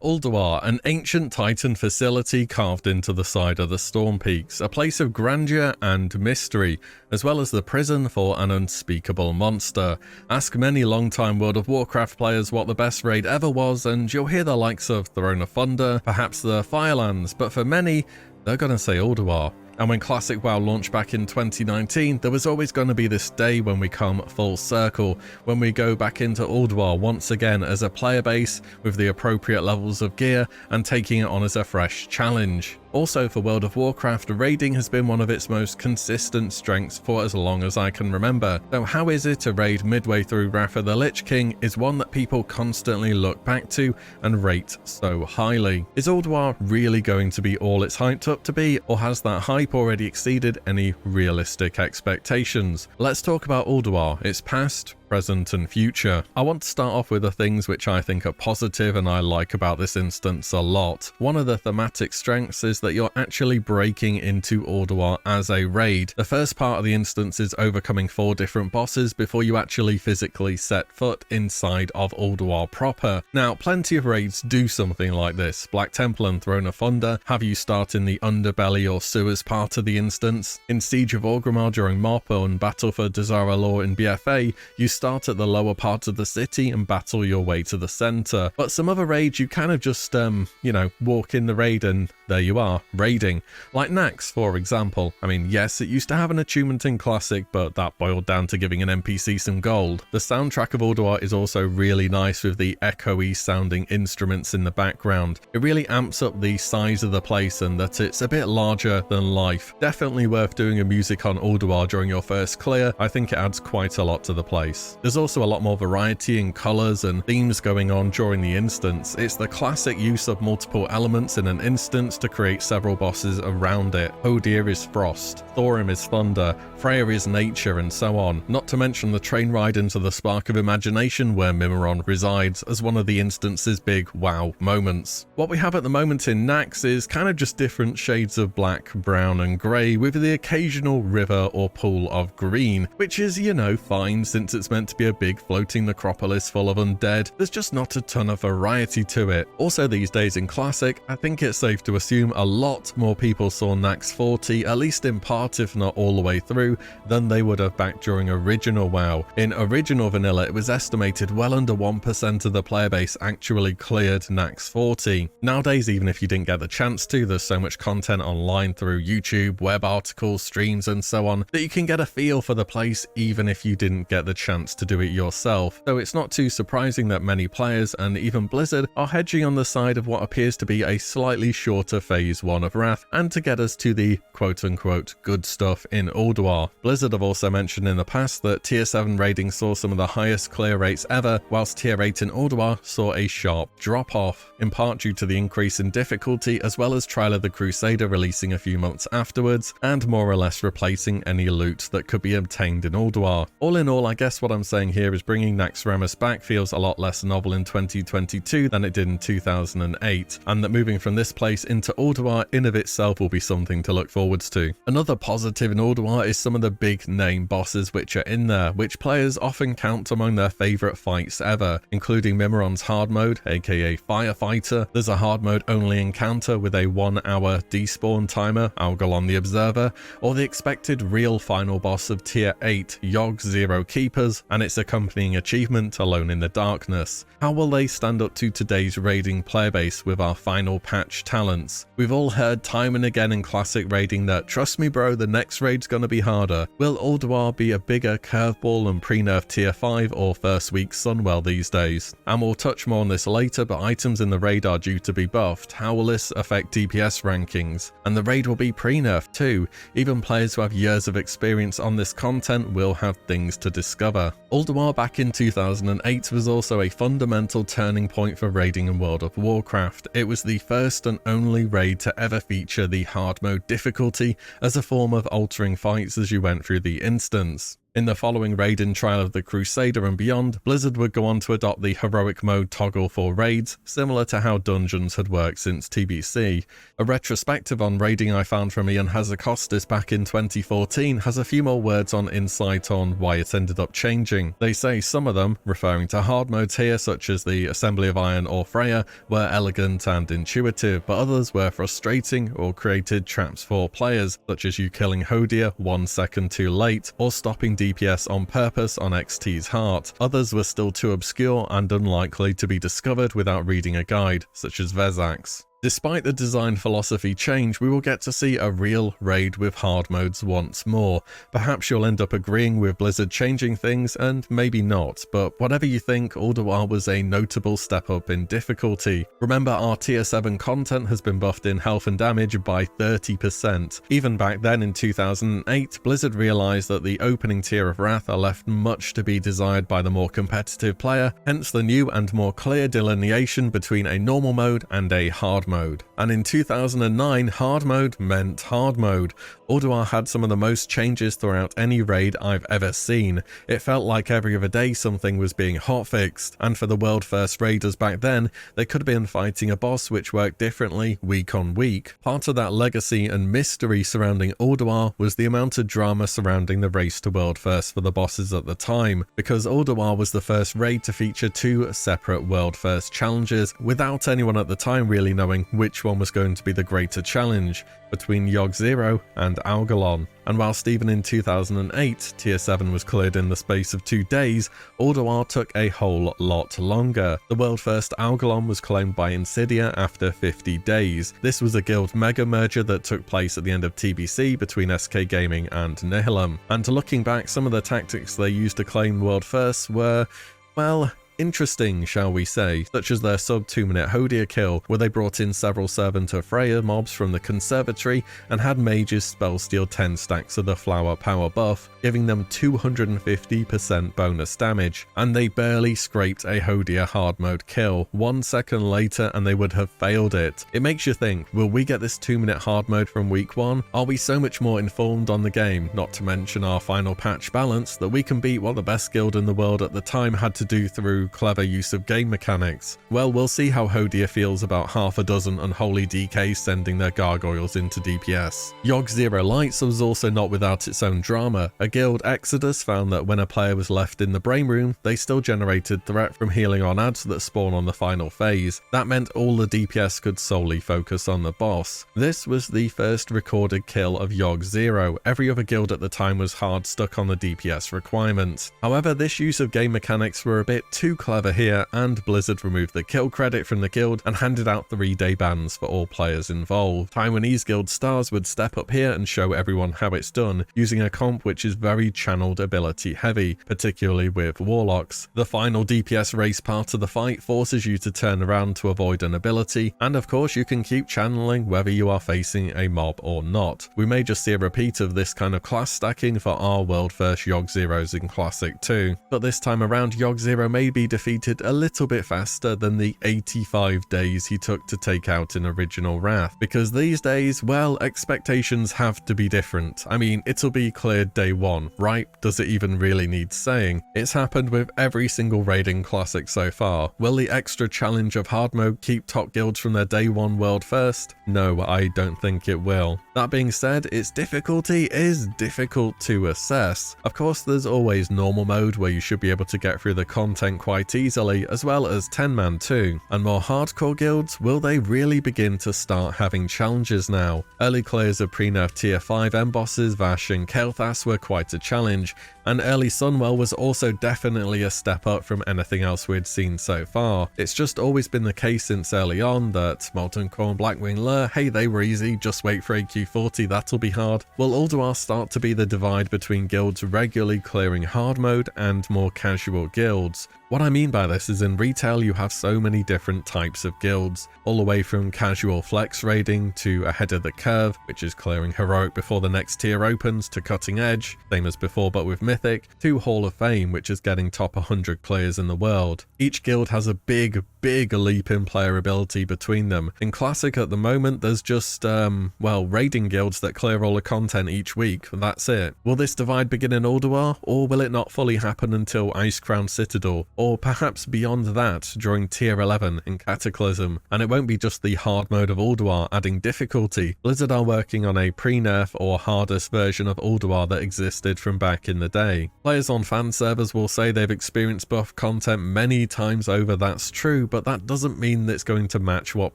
Ulduar, an ancient titan facility carved into the side of the Storm Peaks, a place of grandeur and mystery, as well as the prison for an unspeakable monster. Ask many long-time World of Warcraft players what the best raid ever was, and you'll hear the likes of Throne of Thunder, perhaps the Firelands, but for many, they're gonna say Ulduar. And when Classic WoW launched back in 2019, there was always going to be this day when we come full circle, when we go back into Ulduar once again as a player base with the appropriate levels of gear and taking it on as a fresh challenge. Also for World of Warcraft, raiding has been one of its most consistent strengths for as long as I can remember. So how is it to raid midway through Wrath of the Lich King is one that people constantly look back to and rate so highly. Is Ulduar really going to be all it's hyped up to be, or has that hype already exceeded any realistic expectations? Let's talk about Ulduar, its past, present and future. I want to start off with the things which I think are positive and I like about this instance a lot. One of the thematic strengths is that you're actually breaking into Ulduar as a raid. The first part of the instance is overcoming 4 different bosses before you actually physically set foot inside of Ulduar proper. Now, plenty of raids do something like this. Black Temple and Throne of Thunder have you start in the underbelly or sewers part of the instance. In Siege of Orgrimmar during MOPR and Battle for Dazar'alor in BFA, you start at the lower part of the city and battle your way to the center. But some other raids you kind of just, walk in the raid and there you are, raiding. Like Nax, for example. I mean, yes, it used to have an achievement in Classic, but that boiled down to giving an NPC some gold. The soundtrack of Ulduar is also really nice with the echoey sounding instruments in the background. It really amps up the size of the place and that it's a bit larger than life. Definitely worth doing a music on Ulduar during your first clear. I think it adds quite a lot to the place. There's also a lot more variety in colours and themes going on during the instance. It's the classic use of multiple elements in an instance to create several bosses around it. Hodir is frost, Thorim is thunder, Freya is nature, and so on. Not to mention the train ride into the Spark of Imagination where Mimiron resides as one of the instance's big wow moments. What we have at the moment in Nax is kind of just different shades of black, brown and grey with the occasional river or pool of green, which is, fine since it's meant to be a big floating necropolis full of undead. There's just not a ton of variety to it. Also these days in Classic, I think it's safe to assume a lot more people saw Nax 40, at least in part if not all the way through, than they would have back during original WoW. In original vanilla, it was estimated well under 1% of the player base actually cleared Nax 40. Nowadays, even if you didn't get the chance to, there's so much content online through YouTube, web articles, streams and so on, that you can get a feel for the place even if you didn't get the chance to do it yourself. So it's not too surprising that many players and even Blizzard are hedging on the side of what appears to be a slightly shorter phase 1 of Wrath and to get us to the quote-unquote good stuff in Ulduar. Blizzard have also mentioned in the past that tier 7 raiding saw some of the highest clear rates ever, whilst tier 8 in Ulduar saw a sharp drop off, in part due to the increase in difficulty as well as Trial of the Crusader releasing a few months afterwards and more or less replacing any loot that could be obtained in Ulduar. All in all, I guess what I'm saying here is bringing Naxxramas back feels a lot less novel in 2022 than it did in 2008, and that moving from this place into Ulduar in of itself will be something to look forwards to. Another positive in Ulduar is some of the big name bosses which are in there, which players often count among their favourite fights ever, including Mimiron's hard mode, aka Firefighter. There's a hard mode only encounter with a 1-hour despawn timer, Algalon the Observer, or the expected real final boss of tier 8, Yogg Zero Keepers, and its accompanying achievement, Alone in the Darkness. How will they stand up to today's raiding player base with our final patch talents? We've all heard time and again in Classic raiding that, trust me bro, the next raid's gonna be harder. Will Ulduar be a bigger curveball and pre-nerf tier 5 or first week Sunwell these days? And we'll touch more on this later, but items in the raid are due to be buffed. How will this affect DPS rankings? And the raid will be pre-nerf too. Even players who have years of experience on this content will have things to discover. Ulduar back in 2008 was also a fundamental turning point for raiding in World of Warcraft. It was the first and only raid to ever feature the hard mode difficulty as a form of altering fights as you went through the instance. In the following raid in Trial of the Crusader and beyond, Blizzard would go on to adopt the heroic mode toggle for raids, similar to how dungeons had worked since TBC. A retrospective on raiding I found from Ian Hazakostas back in 2014 has a few more words on insight on why it ended up changing. They say some of them, referring to hard modes here such as the Assembly of Iron or Freya, were elegant and intuitive, but others were frustrating or created traps for players, such as you killing Hodia 1 second too late or stopping DPS on purpose on XT's heart. Others were still too obscure and unlikely to be discovered without reading a guide, such as Vezak's. Despite the design philosophy change, we will get to see a real raid with hard modes once more. Perhaps you'll end up agreeing with Blizzard changing things, and maybe not, but whatever you think, Ulduar was a notable step up in difficulty. Remember, our tier 7 content has been buffed in health and damage by 30%. Even back then in 2008, Blizzard realised that the opening tier of Wrath are left much to be desired by the more competitive player, hence the new and more clear delineation between a normal mode and a hard mode. And in 2009, hard mode meant hard mode. Ulduar had some of the most changes throughout any raid I've ever seen. It felt like every other day something was being hotfixed, and for the world first raiders back then, they could have been fighting a boss which worked differently week on week. Part of that legacy and mystery surrounding Ulduar was the amount of drama surrounding the race to world first for the bosses at the time, because Ulduar was the first raid to feature 2 separate world first challenges, without anyone at the time really knowing which one was going to be the greater challenge, between Yogg 0 and Algalon. And whilst even in 2008, Tier 7 was cleared in the space of 2 days, Ulduar took a whole lot longer. The world first Algalon was claimed by Insidia after 50 days. This was a guild mega merger that took place at the end of TBC between SK Gaming and Nihilum. And looking back, some of the tactics they used to claim world first were, well, interesting, shall we say, such as their sub 2-minute Hodia kill, where they brought in several Servant of Freya mobs from the Conservatory and had mages spell steal 10 stacks of the Flower power buff, giving them 250% bonus damage, and they barely scraped a Hodia hard mode kill. 1 second later and they would have failed it. It makes you think, will we get this 2-minute hard mode from week 1? Are we so much more informed on the game, not to mention our final patch balance, that we can beat what the best guild in the world at the time had to do through clever use of game mechanics? Well, we'll see how Hodia feels about half a dozen unholy DKs sending their gargoyles into DPS. Yogg 0 Lights was also not without its own drama. A guild, Exodus, found that when a player was left in the brain room, they still generated threat from healing on ads that spawn on the final phase. That meant all the DPS could solely focus on the boss. This was the first recorded kill of Yogg 0. Every other guild at the time was hard stuck on the DPS requirement. However, this use of game mechanics were a bit too clever here, and Blizzard removed the kill credit from the guild and handed out 3-day bans for all players involved. Taiwanese guild stars would step up here and show everyone how it's done, using a comp which is very channeled ability heavy, particularly with warlocks. The final DPS race part of the fight forces you to turn around to avoid an ability, and of course you can keep channeling whether you are facing a mob or not. We may just see a repeat of this kind of class stacking for our world first Yogg 0s in Classic 2, but this time around Yogg 0 may be defeated a little bit faster than the 85 days he took to take out in original Wrath, because these days, well, expectations have to be different. I mean, it'll be cleared day 1, right? Does it even really need saying? It's happened with every single raid in Classic so far. Will the extra challenge of hard mode keep top guilds from their day 1 world first? No, I don't think it will. That being said, its difficulty is difficult to assess. Of course, there's always normal mode where you should be able to get through the content quite easily, as well as 10-man too. And more hardcore guilds, will they really begin to start having challenges now? Early clears of pre-nerf tier 5 M bosses, Vash and Kael'thas were quite a challenge, and early Sunwell was also definitely a step up from anything else we'd seen so far. It's just always been the case since early on that Molten Core and Blackwing Lure, hey, they were easy, just wait for AQ40, that'll be hard. Will Ulduar start to be the divide between guilds regularly clearing hard mode and more casual guilds? What I mean by this is in retail you have so many different types of guilds, all the way from casual flex raiding to ahead of the curve, which is clearing heroic before the next tier opens, to cutting edge, same as before but with mythic, to Hall of Fame, which is getting top 100 clears in the world. Each guild has a big big leap in playability between them. In Classic at the moment, there's just, well, raiding guilds that clear all the content each week. That's it. Will this divide begin in Ulduar, or will it not fully happen until Icecrown Citadel, or perhaps beyond that during Tier 11 in Cataclysm? And it won't be just the hard mode of Ulduar adding difficulty. Blizzard are working on a pre-nerf or hardest version of Ulduar that existed from back in the day. Players on fan servers will say they've experienced buff content many times over, that's true, but that doesn't mean that it's going to match what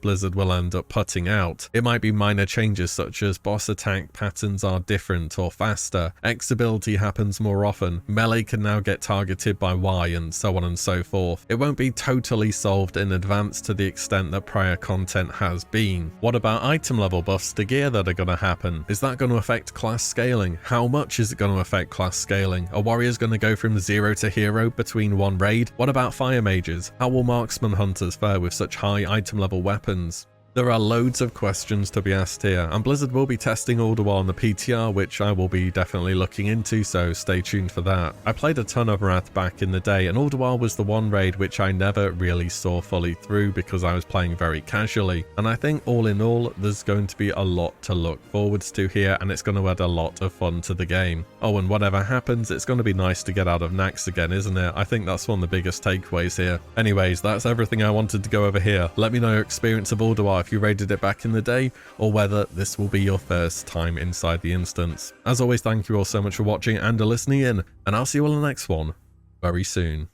Blizzard will end up putting out. It might be minor changes such as boss attack patterns are different or faster, X ability happens more often, melee can now get targeted by Y, and so on and so forth. It won't be totally solved in advance to the extent that prior content has been. What about item level buffs to gear that are going to happen? Is that going to affect class scaling? How much is it going to affect class scaling? Are warriors going to go from 0 to hero between one raid? What about fire mages? How will marksman hunters fare with such high item level weapons? There are loads of questions to be asked here, and Blizzard will be testing Ulduar on the PTR, which I will be definitely looking into, so stay tuned for that. I played a ton of Wrath back in the day, and Ulduar was the one raid which I never really saw fully through because I was playing very casually, and I think all in all, there's going to be a lot to look forwards to here, and it's going to add a lot of fun to the game. Oh, and whatever happens, it's going to be nice to get out of Nax again, isn't it? I think that's one of the biggest takeaways here. Anyways, that's everything I wanted to go over here. Let me know your experience of Ulduar if you raided it back in the day, or whether this will be your first time inside the instance. As always, thank you all so much for watching and listening in, and I'll see you all in the next one very soon.